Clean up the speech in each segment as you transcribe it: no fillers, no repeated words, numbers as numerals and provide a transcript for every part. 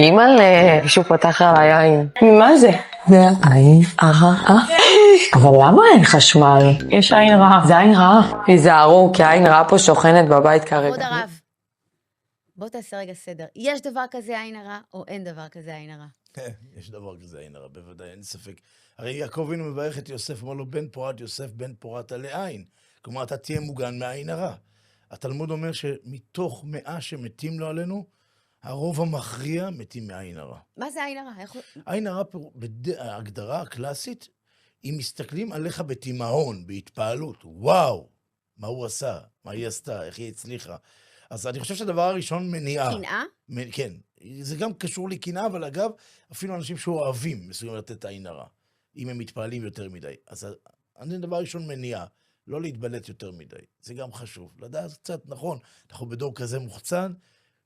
אימא'לה, מישהו פתח עליי עין. מה זה? זה עין הרע. אבל למה אין חשמל? יש עין רעה. זה עין רעה. היזהרו, כי העין רעה פה שוכנת בבית כרגע. כבוד הרב, בוא תעשה רגע סדר. יש דבר כזה עין הרע, או אין דבר כזה עין הרע? יש דבר כזה עין הרע, בוודאי, אין ספק. הרי יעקב אבינו מברך את יוסף, אומר לו, בן פורת יוסף, בן פורת לעין. כלומר, אתה תהיה מוגן מהעין הרע. התלמוד אומר שמתוך 100 שמתים לו עלינו, הרוב המכריע מתים מעין הרע. מה זה עין הרע? עין הרע, ההגדרה הקלאסית, אם מסתכלים עליך בתימהון, בהתפעלות, וואו, מה הוא עשה, מה היא עשתה, איך היא הצליחה. אז אני חושב שהדבר הראשון מניעה. קנאה? כן, זה גם קשור לקנאה, אבל אגב, אפילו אנשים שאוהבים מסוגלים לתת עין הרע, אם הם מתפעלים יותר מדי. אז אני דבר ראשון מניעה, לא להתבלט יותר מדי. זה גם חשוב. לדעת קצת, נכון, אנחנו בדור כזה מוחצן,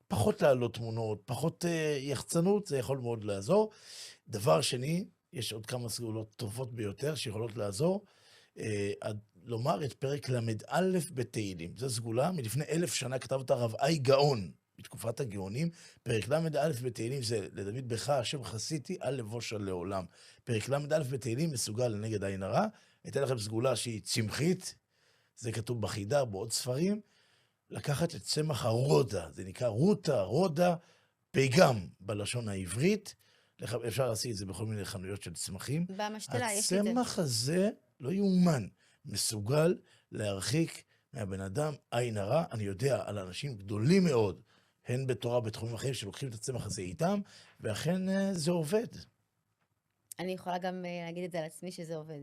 פחות לעלות תמונות, פחות יחצנות, זה יכול מאוד לעזור. דבר שני, יש עוד כמה סגולות טובות ביותר שיכולות לעזור, לומר את פרק ל"א בתהילים. זו סגולה, מלפני 1000 שנה כתב אותה רב אי גאון, בתקופת הגאונים. פרק ל"א בתהילים זה לדוד בך השם חסיתי, אל לבושה לעולם. פרק ל"א בתהילים מסוגל לנגד עין הרע. אתן לכם סגולה שהיא צמחית, זה כתוב בחידה, בעוד ספרים. לקחת את צמח הרודה, זה נקרא רוטה, רודה, פגם בלשון העברית. אפשר להשיג את זה בכל מיני חנויות של צמחים. במשתלה, יש לי את זה. הצמח הזה לא יאומן, מסוגל להרחיק מהבן אדם עין הרע. אני יודע על אנשים גדולים מאוד, הן בתורה, בתחומים אחרים, שלוקחים את הצמח הזה איתם, ואכן זה עובד. אני יכולה גם להגיד את זה על עצמי שזה עובד.